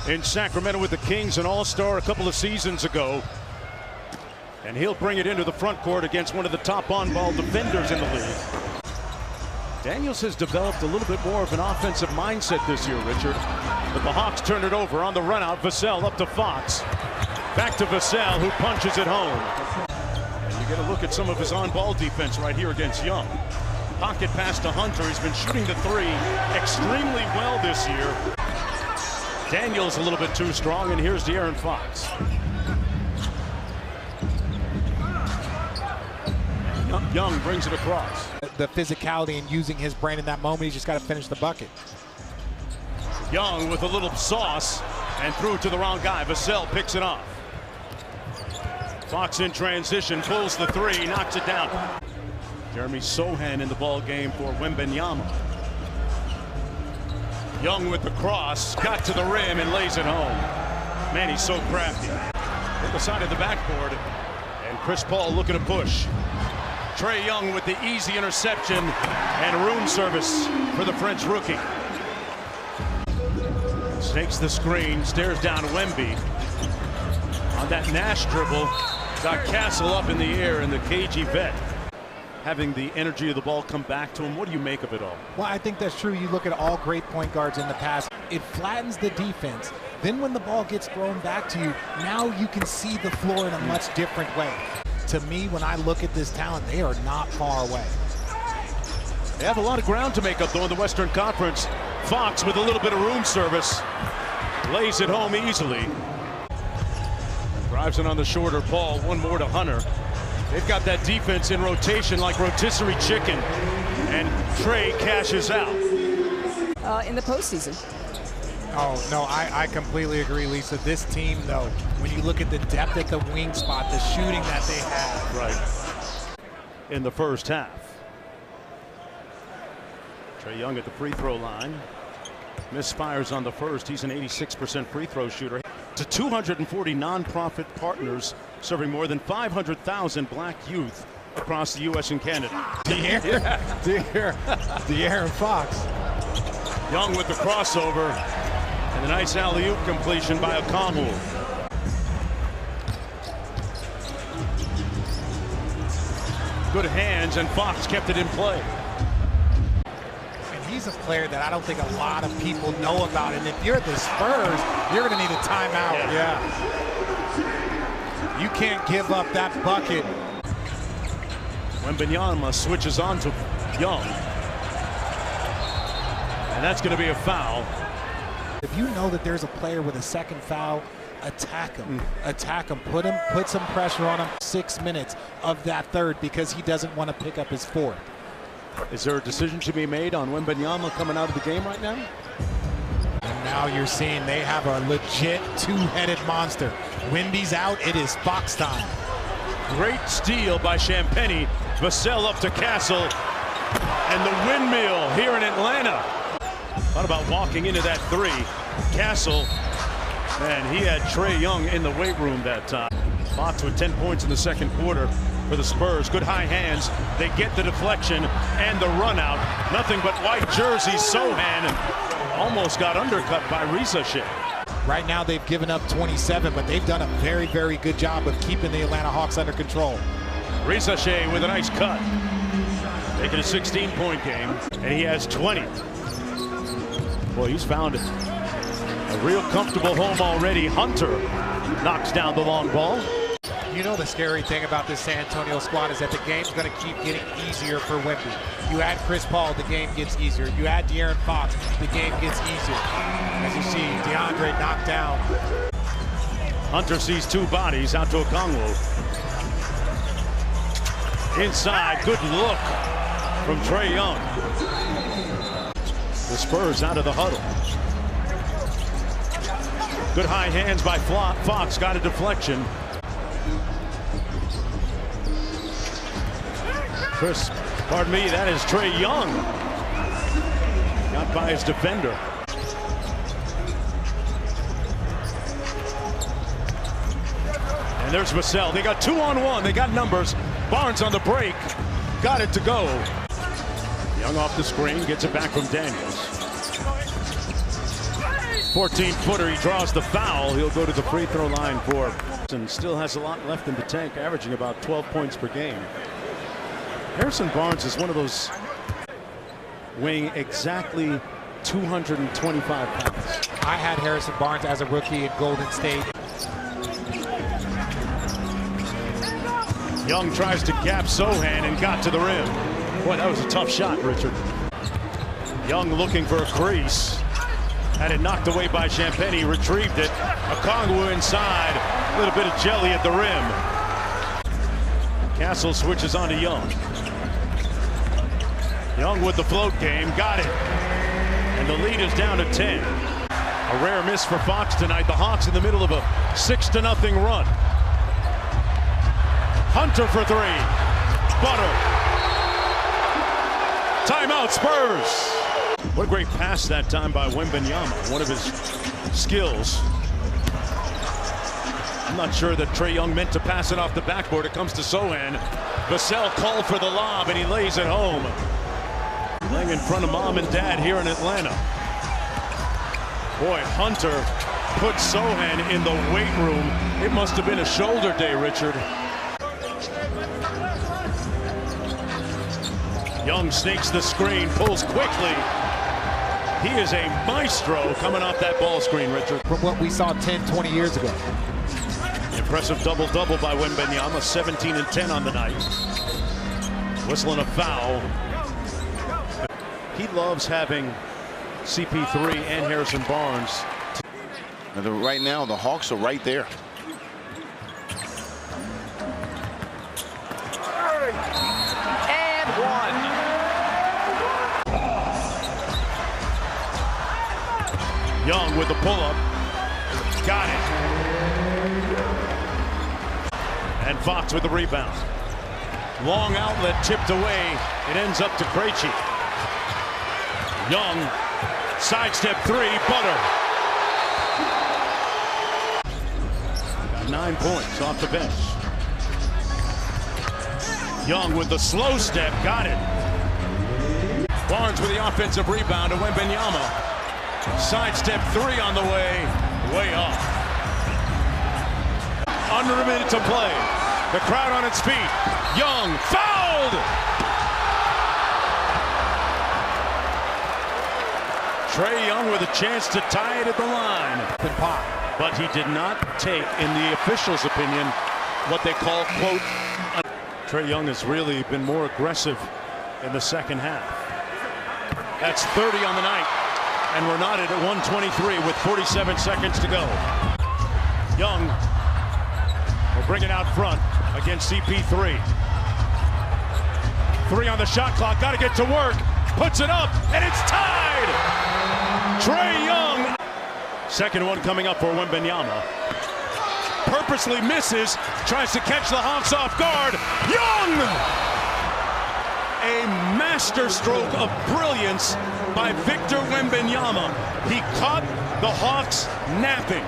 in Sacramento with the Kings, an all-star a couple of seasons ago. And he'll bring it into the front court against one of the top on-ball defenders in the league. Daniels has developed a little bit more of an offensive mindset this year, Richard. But the Hawks turn it over on the run-out. Vassell up to Fox. Back to Vassell, who punches it home. And you get a look at some of his on-ball defense right here against Young. Pocket pass to Hunter. He's been shooting the three extremely well this year. Daniels a little bit too strong, and here's De'Aaron Fox. Young brings it across. The physicality and using his brain in that moment, he's just got to finish the bucket. Young with a little sauce and threw it to the wrong guy. Vassell picks it off. Fox in transition, pulls the three, knocks it down. Jeremy Sohan in the ball game for Wembanyama. Young with the cross, got to the rim and lays it home. Man, he's so crafty. To the side of the backboard, and Chris Paul looking to push. Trae Young with the easy interception and room service for the French rookie. Snakes the screen, stares down Wemby. On that Nash dribble, got Castle up in the air, and the cagey vet having the energy of the ball come back to him. What do you make of it all? Well, I think that's true. You look at all great point guards in the past. It flattens the defense. Then when the ball gets thrown back to you, now you can see the floor in a much different way. To me, when I look at this talent, they are not far away. They have a lot of ground to make up, though, in the Western Conference. Fox with a little bit of room service. Lays it home easily. Drives it on the shorter ball. One more to Hunter. They've got that defense in rotation like rotisserie chicken. And Trae cashes out. In the postseason. Oh, no, I completely agree, Lisa. This team, though, when you look at the depth at the wing spot, the shooting that they have. Right. In the first half. Trae Young at the free throw line. Misfires on the first. He's an 86% free throw shooter. To 240 nonprofit partners serving more than 500,000 black youth across the U.S. and Canada. De'Aaron Fox. Young with the crossover and a nice alley-oop completion by Okamu. Good hands, and Fox kept it in play. He's a player that I don't think a lot of people know about, and if you're the Spurs, you're going to need a timeout. Yeah. You can't give up that bucket. Wembanyama switches on to Young, and that's going to be a foul. If you know that there's a player with a second foul, attack him. Attack him. Put some pressure on him. 6 minutes of that third because he doesn't want to pick up his fourth. Is there a decision to be made on Wembanyama coming out of the game right now? And now you're seeing they have a legit two-headed monster. Wemby's out, it is Fox time. Great steal by Champagny. Vassell up to Castle. And the windmill here in Atlanta. Thought about walking into that three. Castle, man, he had Trae Young in the weight room that time. Fox with 10 points in the second quarter for the Spurs. Good high hands. They get the deflection and the run out. Nothing but white jerseys. Sohan almost got undercut by Rebounds. Right now they've given up 27, but they've done a very, very good job of keeping the Atlanta Hawks under control. Rebounds with a nice cut. Making a 16-point game, and he has 20. Boy, he's found a real comfortable home already. Hunter knocks down the long ball. You know the scary thing about this San Antonio squad is that the game's going to keep getting easier for Wemby. You add Chris Paul, the game gets easier. You add De'Aaron Fox, the game gets easier. As you see, DeAndre knocked down. Hunter sees two bodies out to Okongwu. Inside, good look from Trae Young. The Spurs out of the huddle. Good high hands by Fox, got a deflection. Pardon me, that is Trae Young. Got by his defender. And there's Vassell. They got 2-on-1. They got numbers. Barnes on the break. Got it to go. Young off the screen, gets it back from Daniels. 14-footer, he draws the foul. He'll go to the free throw line for, and still has a lot left in the tank, averaging about 12 points per game. Harrison Barnes is one of those weighing exactly 225 pounds. I had Harrison Barnes as a rookie at Golden State. Young tries to gap Sohan and got to the rim. Boy, that was a tough shot, Richard. Young looking for a crease. Had it knocked away by Champagne. He retrieved it. Okongwu inside. A little bit of jelly at the rim. Castle switches on to Young. Young with the float game. Got it. And the lead is down to 10. A rare miss for Fox tonight. The Hawks in the middle of a 6-0 run. Hunter for three. Butter. Timeout, Spurs. What a great pass that time by Wembanyama. One of his skills. I'm not sure that Trae Young meant to pass it off the backboard. It comes to Sohan. Vassell called for the lob, and he lays it home. Playing in front of mom and dad here in Atlanta. Boy, Hunter put Sohan in the weight room. It must have been a shoulder day, Richard. Young sneaks the screen, pulls quickly. He is a maestro coming off that ball screen, Richard. From what we saw 10, 20 years ago. Impressive double-double by Wembanyama, 17 and 10 on the night. Whistling a foul. He loves having CP3 and Harrison Barnes. Right now, the Hawks are right there. And one. Young with the pull-up. Got it. And Fox with the rebound. Long outlet tipped away. It ends up to Krejci. Young, sidestep three, Butter. Got 9 points off the bench. Young with the slow step, got it. Barnes with the offensive rebound to Wembanyama. Sidestep three on the way off. Under a minute to play. The crowd on its feet. Young fouled. Trae Young with a chance to tie it at the line. But he did not take, in the officials' opinion, what they call, quote, Trae Young has really been more aggressive in the second half. That's 30 on the night. And we're knotted at 123 with 47 seconds to go. Young will bring it out front against CP3. Three on the shot clock. Got to get to work. Puts it up, and it's tied. Trae Young. Second one coming up for Wembanyama. Purposely misses. Tries to catch the Hawks off guard. Young! A masterstroke of brilliance by Victor Wembanyama. He caught the Hawks napping.